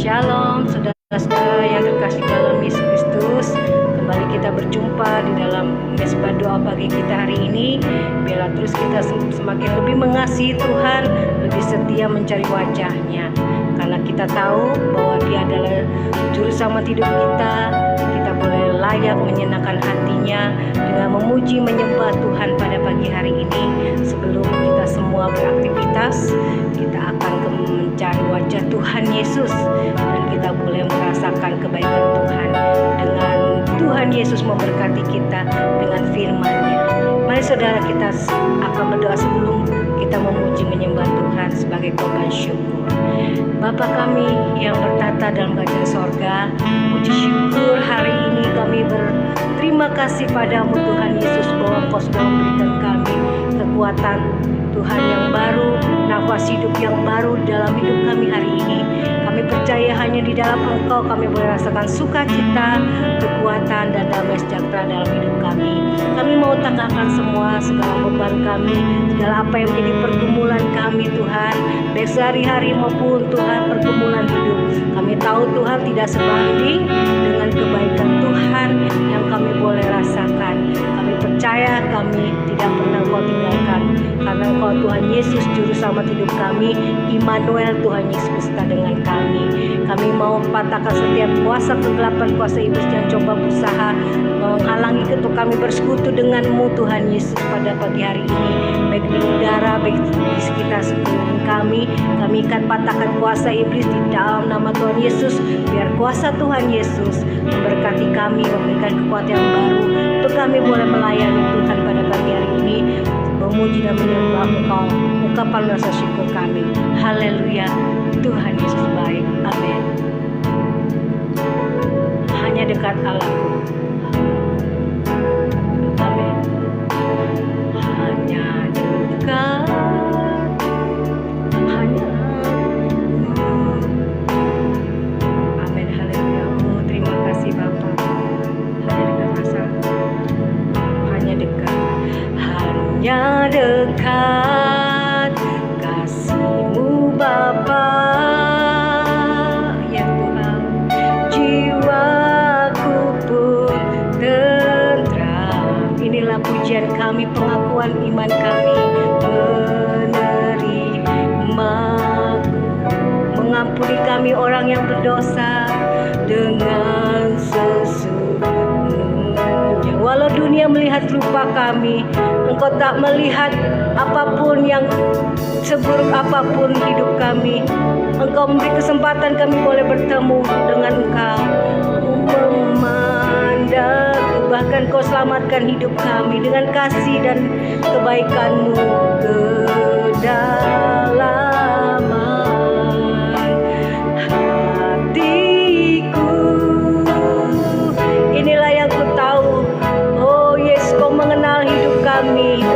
Shalom saudara-saudara yang terkasih dalam Yesus Kristus. Kembali kita berjumpa di dalam mesbah doa pagi kita hari ini. Biarlah terus kita semakin lebih mengasihi Tuhan, lebih setia mencari wajah-Nya. Karena kita tahu bahwa Dia adalah juru selamat hidup kita. Kita boleh layak menyenangkan hatinya dengan memuji menyembah Tuhan pada pagi hari ini. Sebelum kita semua beraktivitas, kita akan mencari wajah Tuhan Yesus, dan kita boleh merasakan kebaikan Tuhan dengan Tuhan Yesus memberkati kita dengan firman-Nya. Mari saudara, kita akan berdoa sebelum kita memuji menyembah Tuhan sebagai korban syukur. Bapa kami yang bertata dalam kerajaan sorga, puji syukur hari ini kami berterima kasih padamu Tuhan Yesus, bahwa Engkau sudah memberikan kami kekuatan Tuhan yang baru, nafas hidup yang baru dalam hidup kami hari ini. Kami percaya hanya di dalam Engkau kami merasakan sukacita, kekuatan, dan damai sejahtera dalam hidup kami. Kami mau tanggalkan semua segala beban kami, segala apa yang menjadi pergumulan kami Tuhan, baik sehari-hari maupun Tuhan pergumulan hidup. Kami tahu Tuhan tidak sebanding dengan kebaikan Tuhan yang kami boleh rasakan. Kami percaya kami tidak pernah Engkau tinggalkan, karena Engkau Tuhan Yesus juru selamat hidup kami, Immanuel, Tuhan Yesus beserta dengan kami. Kami mau patahkan setiap kuasa kegelapan, kuasa iblis yang coba berusaha menghalangi untuk kami bersekutu denganmu Tuhan Yesus pada pagi hari ini, baik di udara, baik di sekitar sekeliling kami. Kami akan patahkan kuasa iblis di dalam nama Tuhan Yesus. Biar kuasa Tuhan Yesus memberkati kami, memberikan kekuatan yang baru untuk kami boleh melayani Tuhan pada pagi hari ini, memuji dan menyembah Engkau. Ungkapan rasa syukur kami. Haleluya, Tuhan Yesus baik. Amin. Hanya dekat Allahku. Amin. Hanya dekat, hanya. Amin. Haleluya. Terima kasih Bapa. Hanya dekat rasa. Hanya dekat. Hanya dekat kasih-Mu Bapa, ya Tuhan, jiwaku pun tentram. Inilah pujian kami, pengakuan iman kami, menerimaku, mengampuni kami orang yang berdosa dengan sesungguhnya. Walau dunia melihat rupa kami, Engkau tak melihat apapun yang seburuk apapun hidup kami. Engkau memberi kesempatan kami boleh bertemu dengan Engkau, memandang, bahkan Kau selamatkan hidup kami dengan kasih dan kebaikan-Mu kedalaman hatiku. Inilah yang ku tahu, oh Yesus, Kau mengenal hidup kami.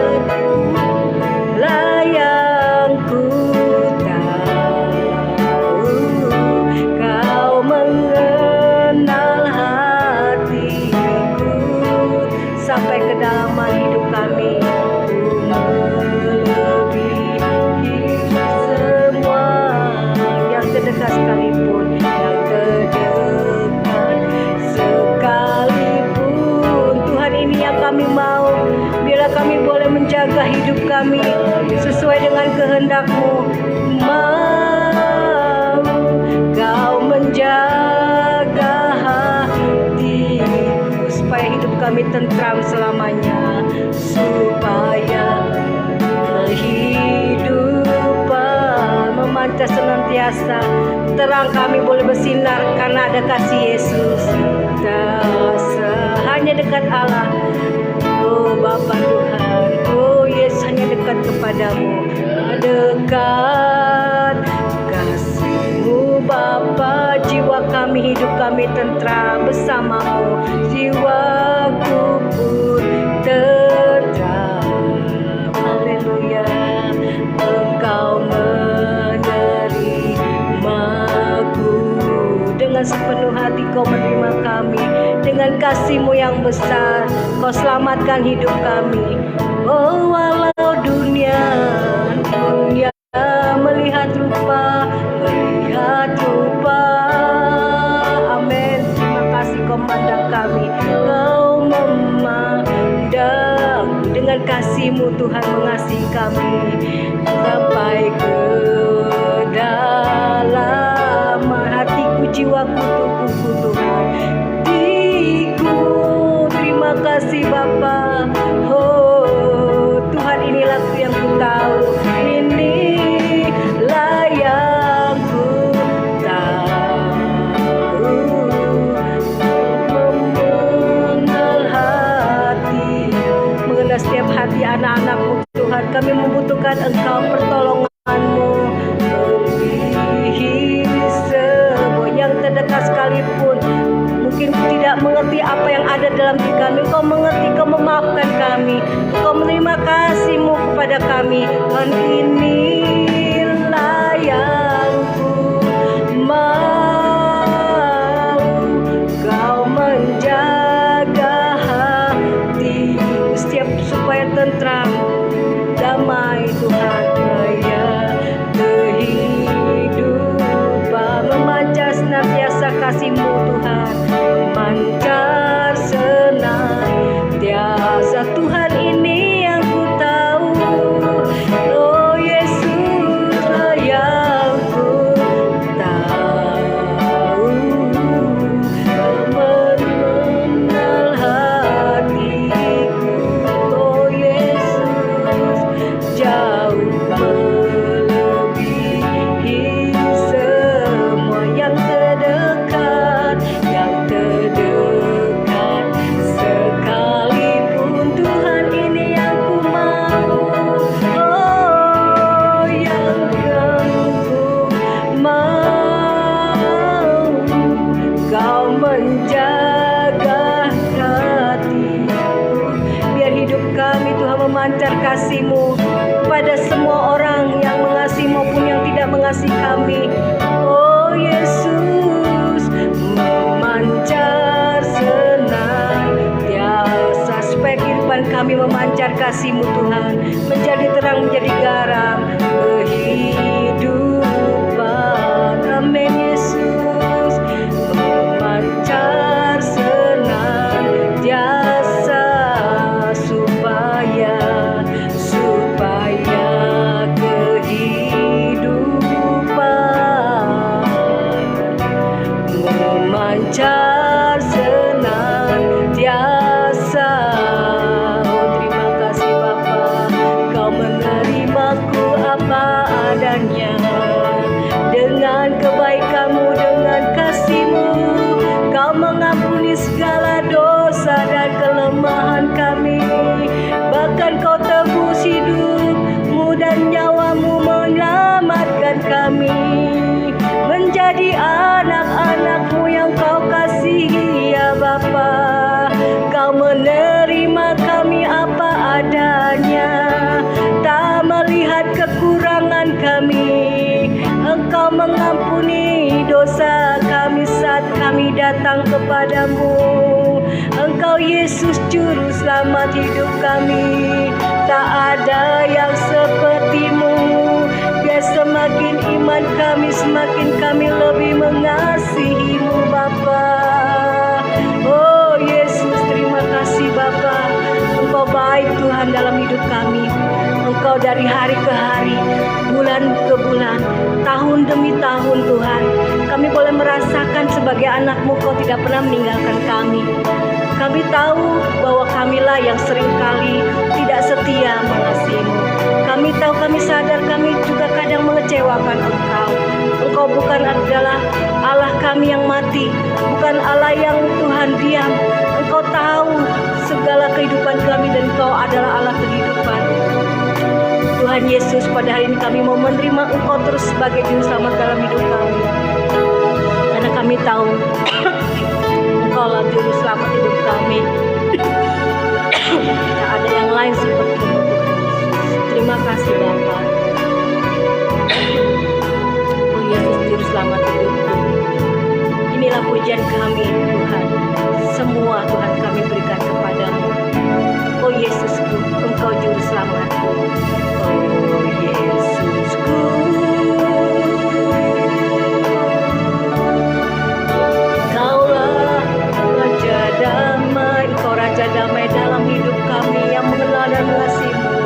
Lah yang ku tahu, Kau mengenal hatiku sampai kedalaman hidup kami. Melebihi semua yang terdekat sekalipun, yang terdekat sekalipun. Tuhan, ini yang kami mau. Biarlah kami boleh menjaga hidup kami sesuai dengan kehendak-Mu. Mau Kau menjaga hatiku supaya hidup kami tentram selamanya, supaya kehidupan memancar senantiasa. Terang kami boleh bersinar karena ada kasih Yesus. Hanya dekat Allah, oh Bapa Tuhan, oh Yesus, hanya dekat kepadamu. Dekat kasih-Mu Bapa, jiwa kami, hidup kami tentram bersama-Mu. Jiwaku pun tentram. Haleluya. Engkau menerimaku dengan sepenuh hati. Kau menerima kami dengan kasih-Mu yang besar. Kau selamatkan hidup kami. Oh, walau dunia melihat rupa kasih-Mu Tuhan mengasihi kami sampai ke dalam hatiku, jiwaku, tubuhku Tuhan. Terima kasih Bapa. Oh Tuhan, inilah yang ku tahu, inilah yang ku tahu, mengenal hati, mengenal setiap hati anak-anak-Mu Tuhan. Kami membutuhkan Engkau, pertolongan-Mu melebihi semua yang terdekat sekalipun. Mungkin tidak mengerti apa yang ada dalam diri kami, Engkau mengerti, Engkau memaafkan kami, Engkau menerima kasih-Mu kepada kami. Tuhan, inilah yang ku mau, Kau menjaga hati setiap supaya tentram, damai Tuhan. Ya kehidupan memancar senantiasa kasih-Mu Tuhan, memancar senantiasa Tuhan. Ini yang ku tahu, oh Yesus lah yang ku tahu, mengenal hatiku, oh Yesus jauh melebihi semua yang terdekat, sekalipun Tuhan. Ini yang ku mau, oh yang ku mau, Kau menjaga hatiku. Biar hidup kami Tuhan memancar kasih-Mu kepada semua orang yang mengasihi maupun yang tidak mengasihi kami. Oh Yesus, memancar senantiasa supaya kehidupan kami memancar kasih-Mu Tuhan, menjadi terang, menjadi garam kehidupan. Amin Yesus, memancar senantiasa supaya kehidupan memancar senantiasa. Oh terima kasih Bapa, Kau menerimaku apa adanya. Dengan kebaikan-Mu, dengan kasih-Mu, Kau mengampuni segala dosa dan kelemahan kami. Bahkan Kau tebus hidup-Mu dan nyawa-Mu menyelamatkan kami menjadi anak-anak-Mu yang Kau kasihi ya Bapa. Kau menerima kami apa adanya, tak melihat kekurangan kami. Engkau mengampuni dosa kami saat kami datang kepadamu. Engkau Yesus Juru Selamat hidup kami, tak ada yang seperti-Mu. Biar semakin iman kami, semakin kami lebih mengasihi-Mu Bapa. Oh Yesus, terima kasih Bapa. Engkau baik Tuhan dalam hidup kami. Engkau dari hari ke hari, bulan ke bulan, tahun demi tahun Tuhan, kami boleh merasakan sebagai anak-Mu Kau tidak pernah meninggalkan kami. Kami tahu bahwa kamilah yang seringkali tidak setia mengasihi-Mu. Kami tahu, kami sadar kami juga kadang mengecewakan Engkau. Engkau bukan adalah Allah kami yang mati, bukan Allah yang Tuhan diam. Engkau tahu segala kehidupan kami dan Engkau adalah Allah kehidupan. Tuhan Yesus, pada hari ini kami mau menerima Engkau terus sebagai Juru Selamat dalam hidup kami. Karena kami tahu Engkau lah Juru Selamat hidup kami. Tidak ada yang lain seperti-Mu Tuhan. Terima kasih Bapa. Oh Yesus Juru Selamat hidupku. Inilah pujian kami Tuhan. Semua Tuhan kami berikan kepadamu. Oh Yesusku, Engkau Juru Selamatku. Oh Yesusku, Kaulah Raja Damai. Engkau Raja Damai dalam hidup kami yang mengenal dan mengasihi-Mu.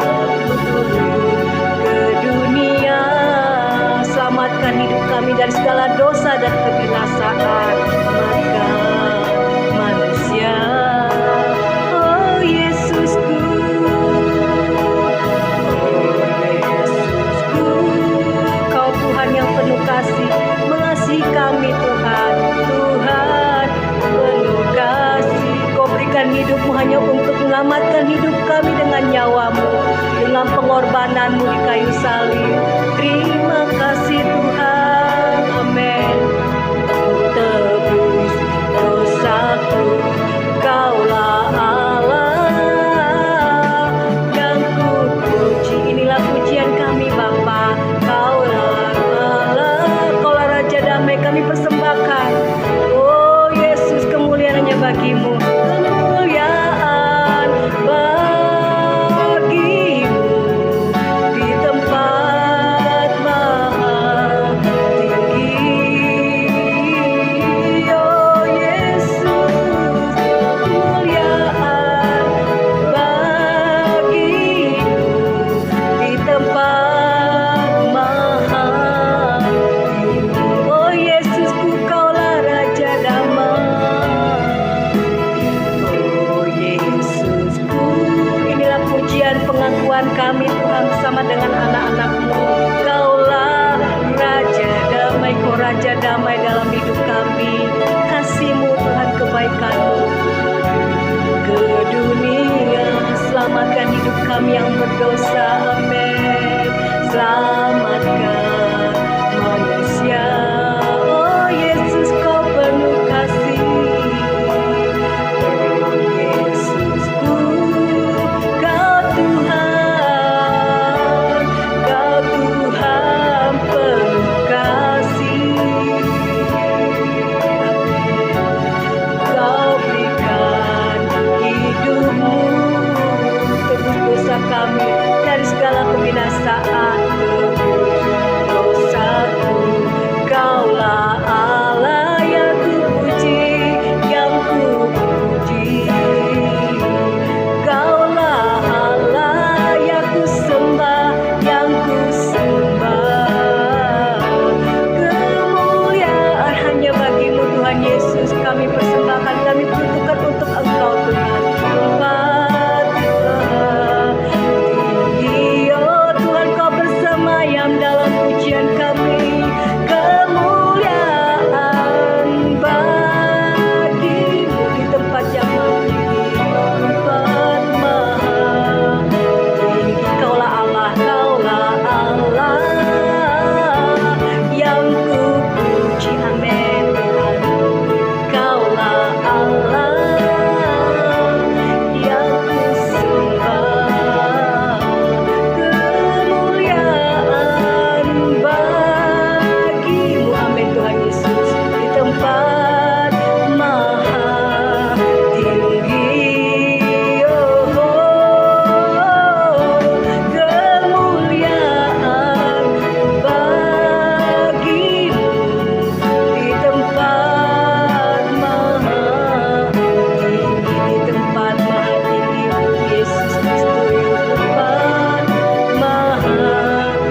pengorbananmu di kayu salib. Terima kasih Tuhan, amin. Tebus dosaku, Kaulah Allah yang ku puji. Inilah pujian kami Bapa. Kaulah Allah, Kaulah Raja damai kami persembahkan. Oh Yesus, kemuliaan hanya bagimu. Kemuliaan bagimu di tempat maha tinggi. Oh Yesus, kemuliaan bagimu di tempat maha tinggi. Oh Yesus, Kaulah Raja damai. Oh Yesusku, inilah pujian pengakuan kami Tuhan bersama dengan anak-anak-Mu. Kaulah Raja damai, Kau Raja damai dalam hidup kami. Kasih-Mu Tuhan, kebaikan-Mu ke dunia. Selamatkan hidup kami yang berdosa, amin. Selamatkan manusia. Oh Yesus, Kau penuh kasih. Oh Yesusku, Kau Tuhan, Kau Tuhan penuh kasih. Kau berikan hidupmu, tebus dosa kami dari segala kebinasaan. Tebus dosaku, Kaulah Allah yang kupuji, yang kupuji. Kaulah Allah yang kusembah, yang kusembah. Kemuliaan hanya bagimu Tuhan Yesus. Kami persembahkan, kami peruntukkan untuk Engkau Tuhan. Tempat tinggi, oh Tuhan, Kau bersemayam dalam pujian kami. Kemuliaan bagimu di tempat yang tinggi, tempat maha tinggi. Kaulah Allah, Kaulah Allah yang kupuji, amin Tuhan. Kaulah Allah yang kusembah. Kemuliaan bagimu, amin Tuhan Yesus, di tempat maha tinggi. Oh, kemuliaan bagimu di tempat maha tinggi, di tempat maha tinggi. Yesus Kristus, di tempat maha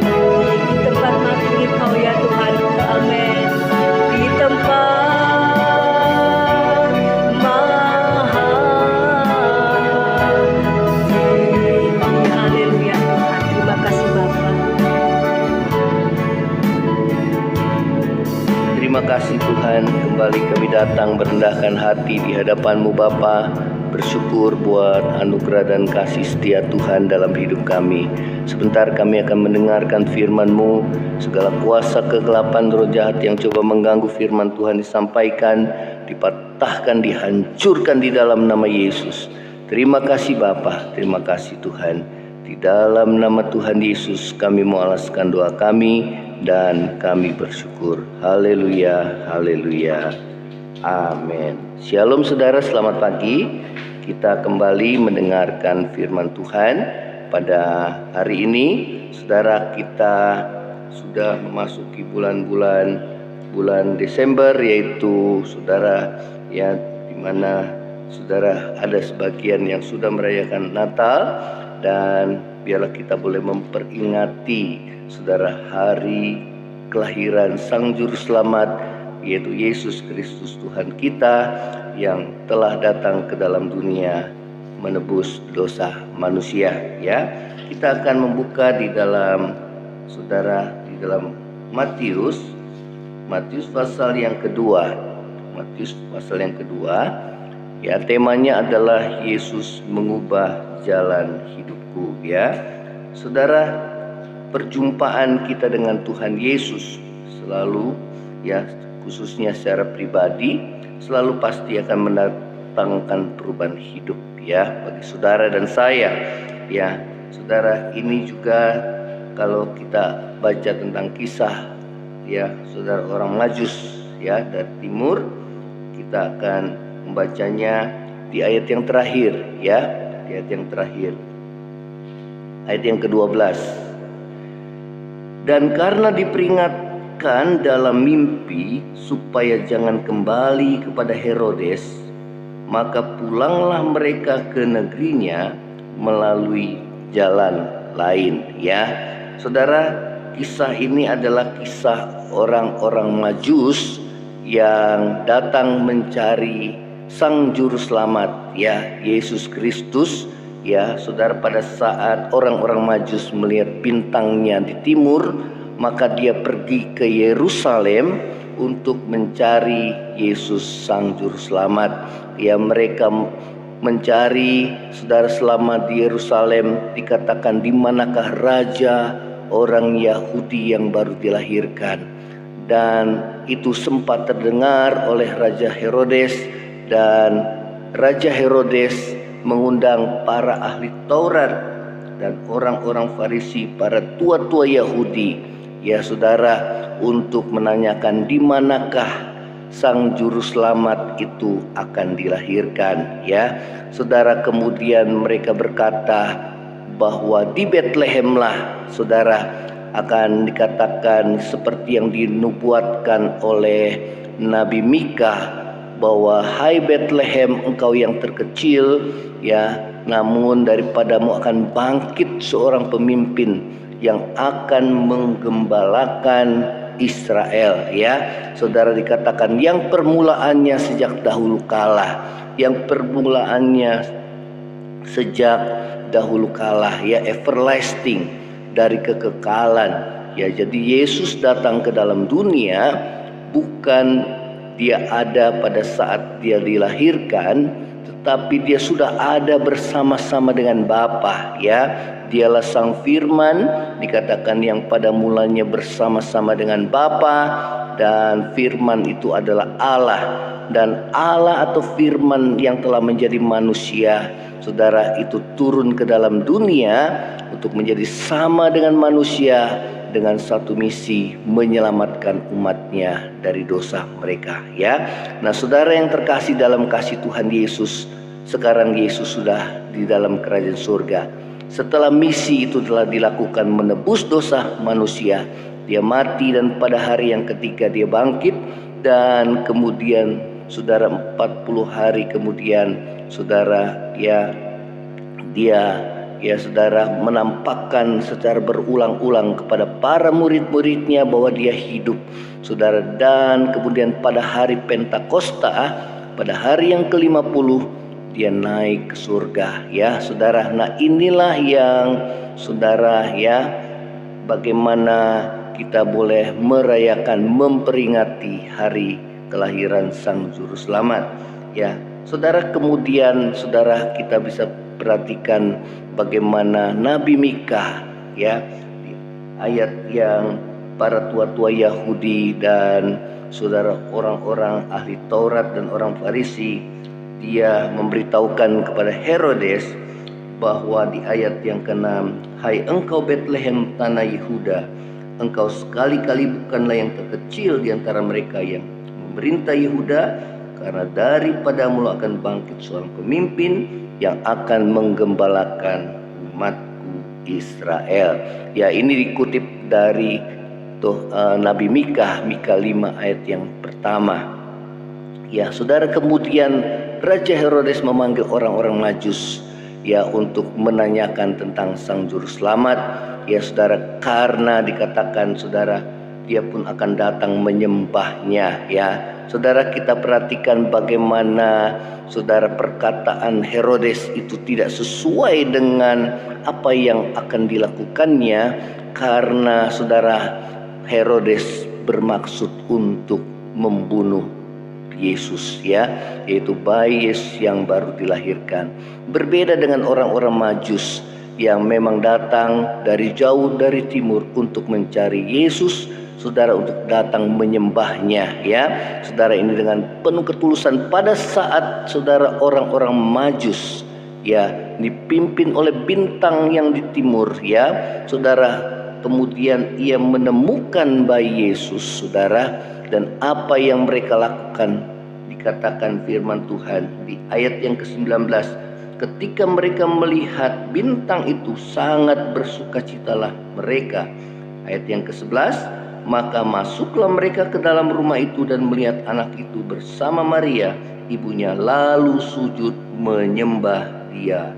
tinggi, tempat maha tinggi Kau ya Tuhanku, amin. Di tempat maha tinggi. Haleluya Tuhan, terima kasih Bapa. Terima kasih Tuhan, kembali kami datang merendahkan hati di hadapan-Mu Bapa, bersyukur buat anugerah dan kasih setia Tuhan dalam hidup kami. Sebentar kami akan mendengarkan firman-Mu. Segala kuasa kegelapan roh jahat yang coba mengganggu firman Tuhan disampaikan, dipatahkan, dihancurkan di dalam nama Yesus. Terima kasih Bapa, terima kasih Tuhan. Di dalam nama Tuhan Yesus kami mengalaskan doa kami dan kami bersyukur. Haleluya, haleluya, amin. Shalom saudara, selamat pagi. Kita kembali mendengarkan firman Tuhan. Pada hari ini saudara, kita sudah memasuki bulan Desember, yaitu saudara ya, dimana saudara ada sebagian yang sudah merayakan Natal. Dan biarlah kita boleh memperingati saudara hari kelahiran Sang Juru Selamat, yaitu Yesus Kristus Tuhan kita, yang telah datang ke dalam dunia menebus dosa manusia ya. Kita akan membuka di dalam saudara, di dalam Matius pasal yang kedua. Matius pasal yang kedua ya, temanya adalah Yesus mengubah jalan hidupku ya. saudara, perjumpaan kita dengan Tuhan Yesus selalu, ya, khususnya secara pribadi, selalu pasti akan mendatangkan perubahan hidup, ya, bagi saudara dan saya. Ya, saudara, ini juga kalau kita baca tentang kisah, ya, saudara, orang Majus, ya, dari timur, kita akan membacanya di ayat yang terakhir, ya, di ayat yang terakhir, ayat yang ke-12. Dan karena diperingatkan dalam mimpi supaya jangan kembali kepada Herodes, maka pulanglah mereka ke negerinya melalui jalan lain. Ya, saudara, kisah ini adalah kisah orang-orang Majus yang datang mencari Sang Juru Selamat, ya, Yesus Kristus. Ya, saudara, pada saat orang-orang Majus melihat bintangnya di timur, maka dia pergi ke Yerusalem untuk mencari Yesus Sang Juru Selamat. Ya, mereka mencari, saudara, selama di Yerusalem dikatakan di manakah raja orang Yahudi yang baru dilahirkan. Dan itu sempat terdengar oleh Raja Herodes, dan Raja Herodes mengundang para ahli Taurat dan orang-orang Farisi, para tua-tua Yahudi, ya saudara, untuk menanyakan di manakah Sang Juru Selamat itu akan dilahirkan. Ya, saudara, kemudian mereka berkata bahwa di Betlehemlah, saudara, akan dikatakan seperti yang dinubuatkan oleh Nabi Mika, bahwa hai Bethlehem, engkau yang terkecil, ya, namun daripadamu akan bangkit seorang pemimpin yang akan menggembalakan Israel. Ya, saudara, dikatakan yang permulaannya sejak dahulu kala, yang permulaannya sejak dahulu kala, ya, everlasting, dari kekekalan. Ya, jadi Yesus datang ke dalam dunia bukan dia ada pada saat dia dilahirkan, tetapi dia sudah ada bersama-sama dengan Bapa. Ya, dialah Sang Firman, dikatakan yang pada mulanya bersama-sama dengan Bapa, dan Firman itu adalah Allah. Dan Allah atau Firman yang telah menjadi manusia, saudara, itu turun ke dalam dunia untuk menjadi sama dengan manusia, dengan satu misi, menyelamatkan umatnya dari dosa mereka. Ya, nah saudara yang terkasih dalam kasih Tuhan Yesus, sekarang Yesus sudah di dalam kerajaan surga. Setelah misi itu telah dilakukan menebus dosa manusia, dia mati, dan pada hari yang ketiga dia bangkit. Dan kemudian saudara, 40 hari kemudian, saudara, ya, dia, ya saudara, menampakkan secara berulang-ulang kepada para murid-muridnya bahwa dia hidup, saudara. Dan kemudian pada hari Pentakosta, pada hari yang ke-50, dia naik ke surga. Ya saudara, nah inilah yang, saudara, ya, bagaimana kita boleh merayakan, memperingati hari kelahiran Sang Juru Selamat. Ya saudara, kemudian saudara, kita bisa perhatikan bagaimana Nabi Mika, ya, ayat yang para tua-tua Yahudi dan saudara orang-orang ahli Taurat dan orang Farisi, dia memberitahukan kepada Herodes bahwa di ayat yang ke-6, hai engkau Bethlehem tanah Yehuda, engkau sekali-kali bukanlah yang terkecil di antara mereka yang memerintah Yehuda, karena daripadamu akan bangkit seorang pemimpin yang akan menggembalakan umatku Israel. Ya, ini dikutip dari Nabi Mika, Mika 5 ayat yang pertama. Ya saudara, kemudian Raja Herodes memanggil orang-orang Majus, ya, untuk menanyakan tentang Sang Juru Selamat. Ya saudara, karena dikatakan, saudara, dia pun akan datang menyembahnya. Ya saudara, kita perhatikan bagaimana, saudara, perkataan Herodes itu tidak sesuai dengan apa yang akan dilakukannya, karena saudara, Herodes bermaksud untuk membunuh Yesus, ya, yaitu bayi Yesus yang baru dilahirkan. Berbeda dengan orang-orang Majus yang memang datang dari jauh dari timur untuk mencari Yesus, saudara, untuk datang menyembahnya, ya. Saudara, ini dengan penuh ketulusan pada saat saudara orang-orang Majus, ya, dipimpin oleh bintang yang di timur, ya, saudara. Kemudian ia menemukan bayi Yesus, saudara, dan apa yang mereka lakukan, dikatakan firman Tuhan di ayat yang ke-19, ketika mereka melihat bintang itu sangat bersukacitalah mereka. Ayat yang ke-11, maka masuklah mereka ke dalam rumah itu dan melihat anak itu bersama Maria ibunya, lalu sujud menyembah dia.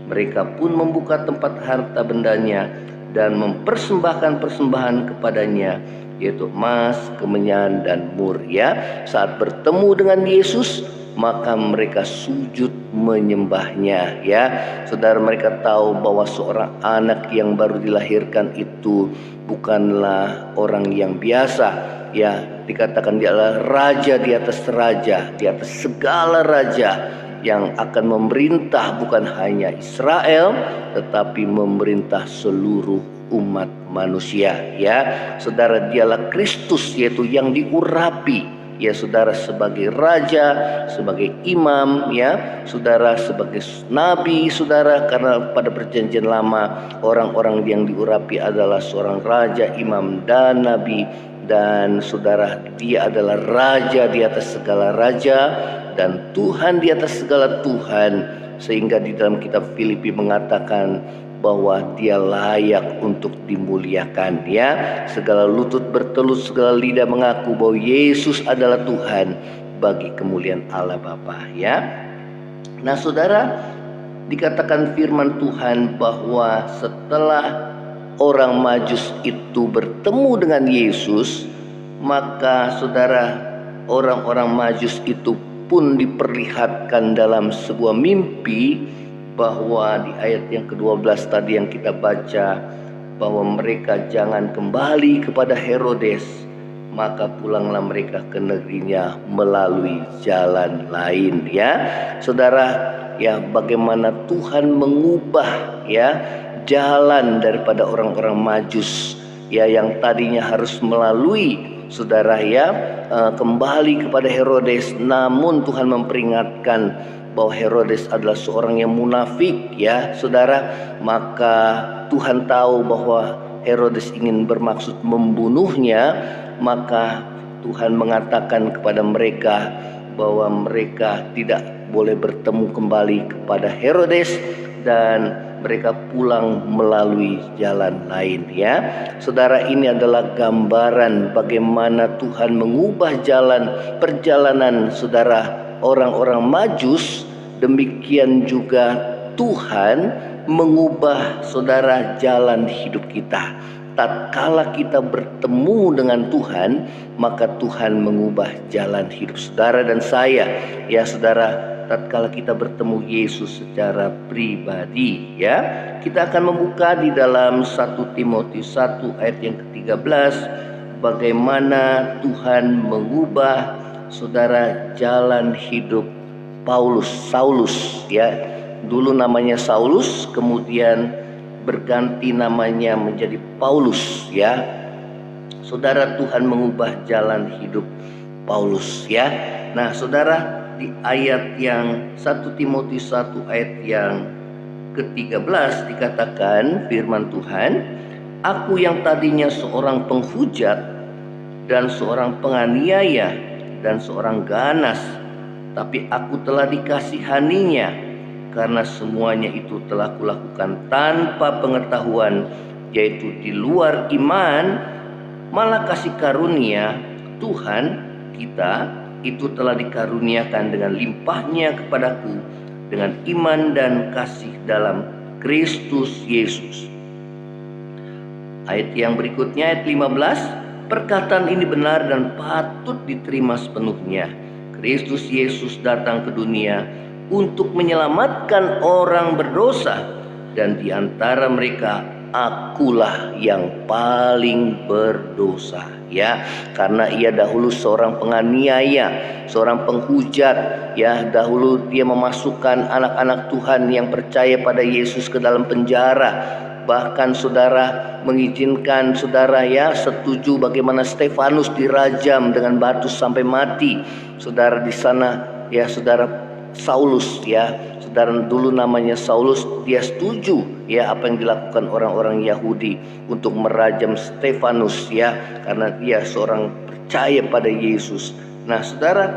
Mereka pun membuka tempat harta bendanya dan mempersembahkan persembahan kepadanya, yaitu emas, kemenyan, dan mur. Ya, saat bertemu dengan Yesus, maka mereka sujud menyembahnya. Ya, saudara, mereka tahu bahwa seorang anak yang baru dilahirkan itu bukanlah orang yang biasa. Ya, dikatakan dia adalah raja di atas raja, di atas segala raja, yang akan memerintah bukan hanya Israel, tetapi memerintah seluruh umat manusia. Ya, saudara, dialah Kristus, yaitu yang diurapi, ya saudara, sebagai raja, sebagai imam, ya saudara, sebagai nabi, saudara. Karena pada perjanjian lama orang-orang yang diurapi adalah seorang raja, imam, dan nabi. Dan saudara, dia adalah raja di atas segala raja dan Tuhan di atas segala Tuhan. Sehingga di dalam kitab Filipi mengatakan bahwa dia layak untuk dimuliakan. Ya, segala lutut bertelut, segala lidah mengaku bahwa Yesus adalah Tuhan, bagi kemuliaan Allah Bapa. Ya, nah saudara, dikatakan firman Tuhan bahwa setelah orang Majus itu bertemu dengan Yesus, maka saudara, orang-orang Majus itu pun diperlihatkan dalam sebuah mimpi, bahwa di ayat yang ke-12 tadi yang kita baca, bahwa mereka jangan kembali kepada Herodes, maka pulanglah mereka ke negerinya melalui jalan lain. Ya saudara, ya, bagaimana Tuhan mengubah, ya, jalan daripada orang-orang Majus, ya, yang tadinya harus melalui, saudara, ya, kembali kepada Herodes. Namun Tuhan memperingatkan bahwa Herodes adalah seorang yang munafik, ya saudara. Maka Tuhan tahu bahwa Herodes ingin bermaksud membunuhnya, maka Tuhan mengatakan kepada mereka bahwa mereka tidak boleh bertemu kembali kepada Herodes, dan mereka pulang melalui jalan lain. Ya saudara, ini adalah gambaran bagaimana Tuhan mengubah jalan perjalanan saudara orang-orang Majus. Demikian juga Tuhan mengubah saudara jalan hidup kita. Tatkala kita bertemu dengan Tuhan, maka Tuhan mengubah jalan hidup saudara dan saya. Ya saudara, tatkala kita bertemu Yesus secara pribadi, ya, kita akan membuka di dalam 1 Timotius 1 ayat yang ke-13, bagaimana Tuhan mengubah saudara jalan hidup Saulus, ya. Dulu namanya Saulus, kemudian berganti namanya menjadi Paulus, ya. Saudara, Tuhan mengubah jalan hidup Paulus, ya. Nah, saudara, di ayat yang 1 Timotius 1 ayat yang ke-13 dikatakan firman Tuhan, aku yang tadinya seorang penghujat dan seorang penganiaya dan seorang ganas, tapi aku telah dikasihaninya, karena semuanya itu telah kulakukan tanpa pengetahuan, yaitu di luar iman. Malah kasih karunia Tuhan kita itu telah dikaruniakan dengan limpahnya kepadaku dengan iman dan kasih dalam Kristus Yesus. Ayat yang berikutnya, ayat 15, perkataan ini benar dan patut diterima sepenuhnya. Kristus Yesus datang ke dunia untuk menyelamatkan orang berdosa, dan di antara mereka akulah yang paling berdosa, ya, karena ia dahulu seorang penganiaya, seorang penghujat, ya, dahulu dia memasukkan anak-anak Tuhan yang percaya pada Yesus ke dalam penjara. Bahkan saudara mengizinkan saudara, ya, setuju bagaimana Stefanus dirajam dengan batu sampai mati. Saudara di sana, ya, saudara Saulus, ya, saudara dulu namanya Saulus, dia setuju, ya, apa yang dilakukan orang-orang Yahudi untuk merajam Stefanus, ya, karena dia seorang percaya pada Yesus. Nah, saudara,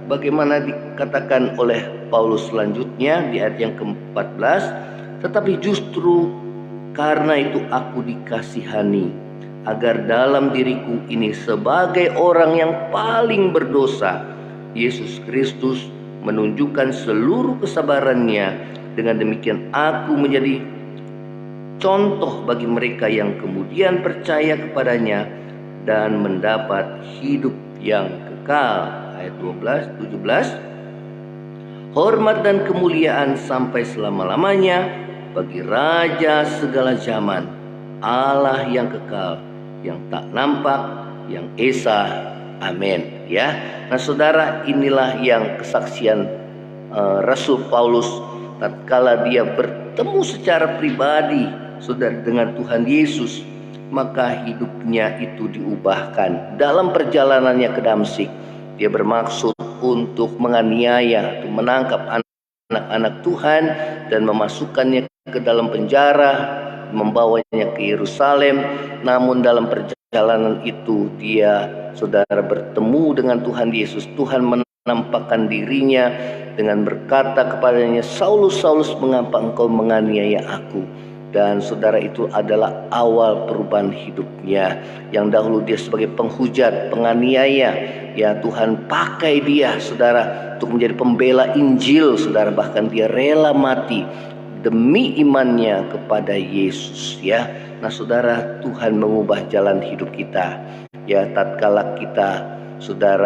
bagaimana dikatakan oleh Paulus selanjutnya di ayat yang ke-14, tetapi justru karena itu aku dikasihani, agar dalam diriku ini sebagai orang yang paling berdosa, Yesus Kristus menunjukkan seluruh kesabarannya. Dengan demikian aku menjadi contoh bagi mereka yang kemudian percaya kepadanya dan mendapat hidup yang kekal. Ayat 17, hormat dan kemuliaan sampai selama-lamanya bagi Raja segala zaman, Allah yang kekal, yang tak nampak, yang esa. Amin. Ya, nah saudara, inilah yang kesaksian Rasul Paulus tatkala dia bertemu secara pribadi saudara dengan Tuhan Yesus, maka hidupnya itu diubahkan. Dalam perjalanannya ke Damsyik, dia bermaksud untuk menganiaya, untuk menangkap anak-anak Tuhan dan memasukkannya ke dalam penjara, membawanya ke Yerusalem. Namun dalam perjalanan itu dia, saudara, bertemu dengan Tuhan Yesus. Tuhan menampakkan dirinya dengan berkata kepadanya, Saulus, Saulus, mengapa engkau menganiaya aku? Dan saudara, itu adalah awal perubahan hidupnya. Yang dahulu dia sebagai penghujat, penganiaya, ya, Tuhan pakai dia, saudara, untuk menjadi pembela Injil, saudara. Bahkan dia rela mati demi imannya kepada Yesus, ya. Nah saudara, Tuhan mengubah jalan hidup kita, ya, tatkala kita, saudara,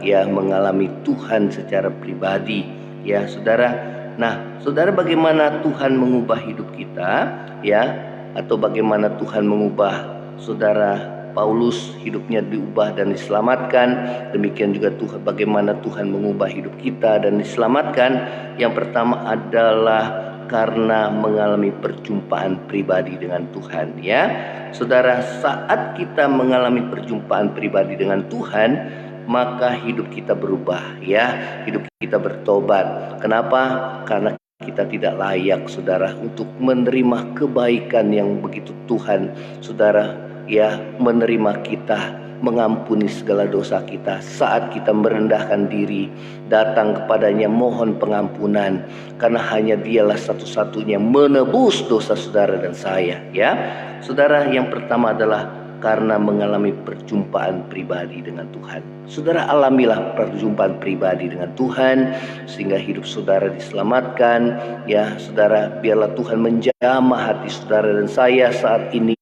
ya, mengalami Tuhan secara pribadi, ya, saudara. Nah saudara, bagaimana Tuhan mengubah hidup kita, ya, atau bagaimana Tuhan mengubah saudara Paulus, hidupnya diubah dan diselamatkan. Demikian juga Tuhan, bagaimana Tuhan mengubah hidup kita dan diselamatkan. Yang pertama adalah karena mengalami perjumpaan pribadi dengan Tuhan, ya. Saudara, saat kita mengalami perjumpaan pribadi dengan Tuhan, maka hidup kita berubah, ya. Hidup kita bertobat. Kenapa? Karena kita tidak layak, saudara, untuk menerima kebaikan yang begitu Tuhan, saudara, ya, menerima kita, mengampuni segala dosa kita saat kita merendahkan diri, datang kepadanya mohon pengampunan, karena hanya dialah satu-satunya menebus dosa saudara dan saya, ya. Saudara, yang pertama adalah karena mengalami perjumpaan pribadi dengan Tuhan. Saudara, alamilah perjumpaan pribadi dengan Tuhan sehingga hidup saudara diselamatkan, ya. Saudara, biarlah Tuhan menjamah hati saudara dan saya saat ini,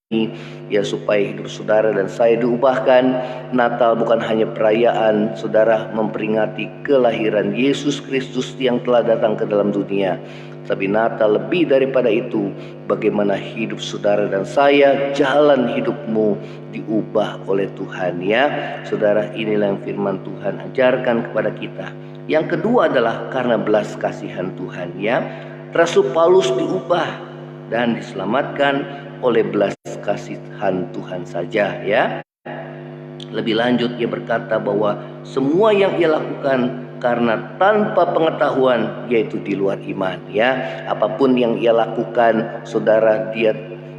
ya, supaya hidup saudara dan saya diubahkan. Natal bukan hanya perayaan, saudara, memperingati kelahiran Yesus Kristus yang telah datang ke dalam dunia, tapi Natal lebih daripada itu, bagaimana hidup saudara dan saya, jalan hidupmu diubah oleh Tuhan, ya. Saudara, inilah yang firman Tuhan ajarkan kepada kita. Yang kedua adalah karena belas kasihan Tuhan, ya. Rasul Paulus diubah dan diselamatkan oleh belas kasihan Tuhan saja, ya. Lebih lanjut ia berkata bahwa semua yang ia lakukan karena tanpa pengetahuan, yaitu di luar iman, ya. Apapun yang ia lakukan, saudara, dia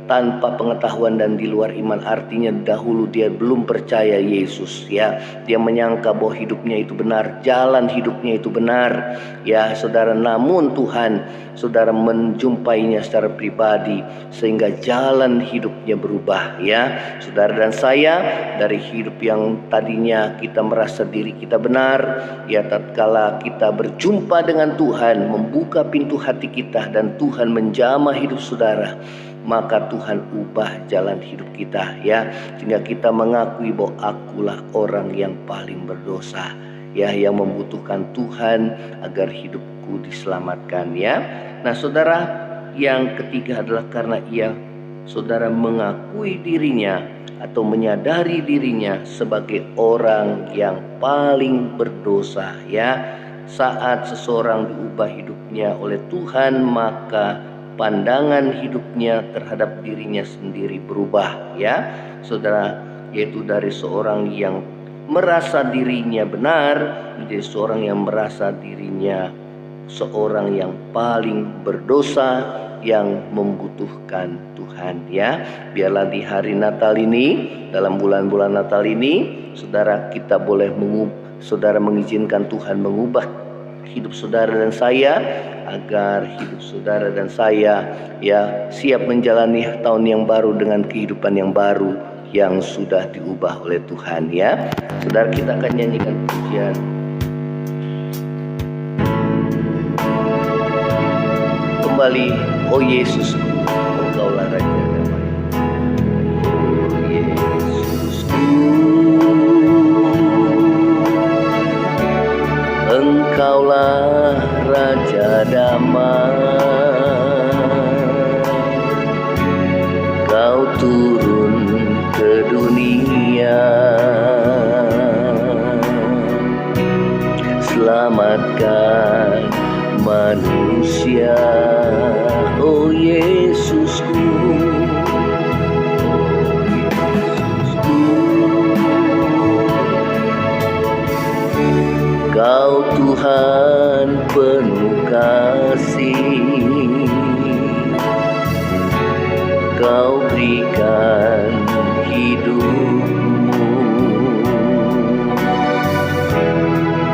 tanpa pengetahuan dan di luar iman, artinya dahulu dia belum percaya Yesus, ya. Dia menyangka bahwa hidupnya itu benar, jalan hidupnya itu benar, ya, saudara. Namun Tuhan, saudara, menjumpainya secara pribadi sehingga jalan hidupnya berubah, ya. Saudara dan saya, dari hidup yang tadinya kita merasa diri kita benar, ya, tatkala kita berjumpa dengan Tuhan, membuka pintu hati kita dan Tuhan menjamah hidup saudara, maka Tuhan ubah jalan hidup kita, ya, sehingga kita mengakui bahwa akulah orang yang paling berdosa, ya, yang membutuhkan Tuhan agar hidupku diselamatkan, ya. Nah saudara, yang ketiga adalah karena ia, saudara mengakui dirinya atau menyadari dirinya sebagai orang yang paling berdosa, ya. Saat seseorang diubah hidupnya oleh Tuhan, maka pandangan hidupnya terhadap dirinya sendiri berubah, ya saudara, yaitu dari seorang yang merasa dirinya benar menjadi seorang yang merasa dirinya seorang yang paling berdosa, yang membutuhkan Tuhan, ya. Biarlah di hari Natal ini, dalam bulan-bulan Natal ini, saudara, kita boleh saudara mengizinkan Tuhan mengubah hidup saudara dan saya, agar hidup saudara dan saya, ya, siap menjalani tahun yang baru dengan kehidupan yang baru yang sudah diubah oleh Tuhan, ya. Saudara, kita akan nyanyikan pujian kembali, oh Yesusku, Engkaulah Raja Damai. Oh Yesusku, Engkaulah Raja Damai. Kau turun ke dunia, selamatkan manusia. Oh Yesusku, Kau Tuhan penuh kasih, Kau berikan hidupmu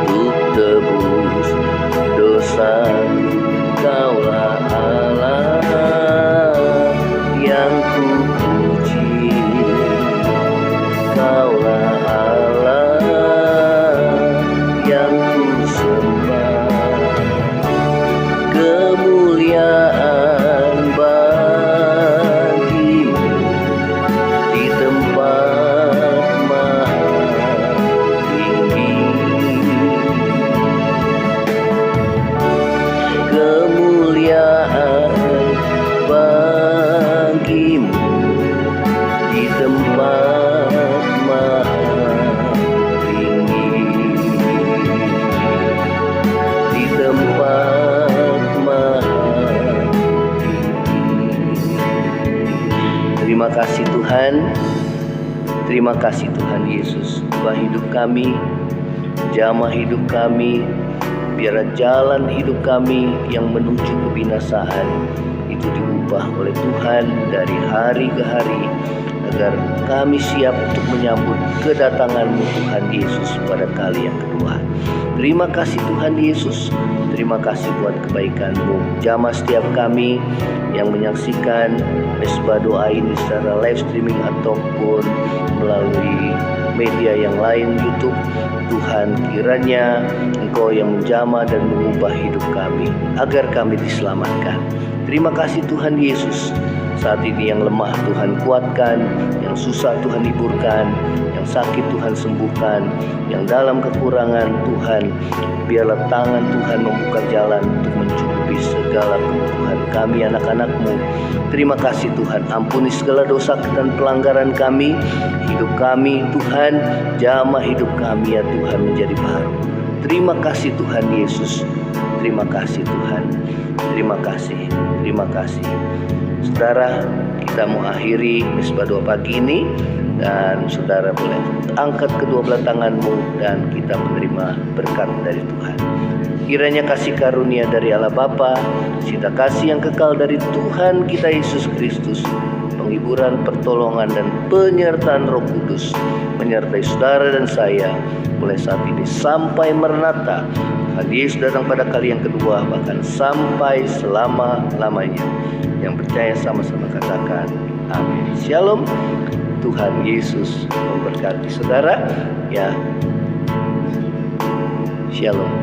untuk tebus dosa. Kaulah Allah yang kupuji, Kaulah Allah yang kusembah. Kemuliaan bagimu di tempat maha tinggi. Kemuliaan bagimu di tempat maha tinggi, di tempat maha tinggi. Terima kasih Tuhan, terima kasih Tuhan Yesus. Ubah hidup kami, jamah hidup kami. Biarlah jalan hidup kami yang menuju kebinasaan itu diubah oleh Tuhan dari hari ke hari, agar kami siap untuk menyambut kedatangan-Mu Tuhan Yesus pada kali yang kedua. Terima kasih Tuhan Yesus, terima kasih buat kebaikan-Mu. Jamah setiap kami yang menyaksikan Mesbah Doa ini secara live streaming ataupun melalui media yang lain, YouTube. Tuhan, kiranya Engkau yang menjamah dan mengubah hidup kami agar kami diselamatkan. Terima kasih Tuhan Yesus. Saat ini yang lemah Tuhan kuatkan, yang susah Tuhan hiburkan, yang sakit Tuhan sembuhkan, yang dalam kekurangan Tuhan, biarlah tangan Tuhan membuka jalan untuk mencukupi segala kebutuhan kami anak-anak-Mu. Terima kasih Tuhan, ampuni segala dosa dan pelanggaran kami, hidup kami Tuhan, jamah hidup kami ya Tuhan menjadi baru. Terima kasih Tuhan Yesus, terima kasih Tuhan, terima kasih, terima kasih. Saudara, kita mau akhiri Mesbah Doa pagi ini, dan saudara boleh angkat kedua belah tanganmu dan kita menerima berkat dari Tuhan. Kiranya kasih karunia dari Allah Bapa, cinta kasih yang kekal dari Tuhan kita Yesus Kristus, penghiburan, pertolongan dan penyertaan Roh Kudus menyertai saudara dan saya mulai saat ini sampai Maranatha. Tuhan Yesus datang pada kali yang kedua, bahkan sampai selama-lamanya. Yang percaya sama-sama katakan amin. Shalom. Tuhan Yesus memberkati saudara, ya. Shalom.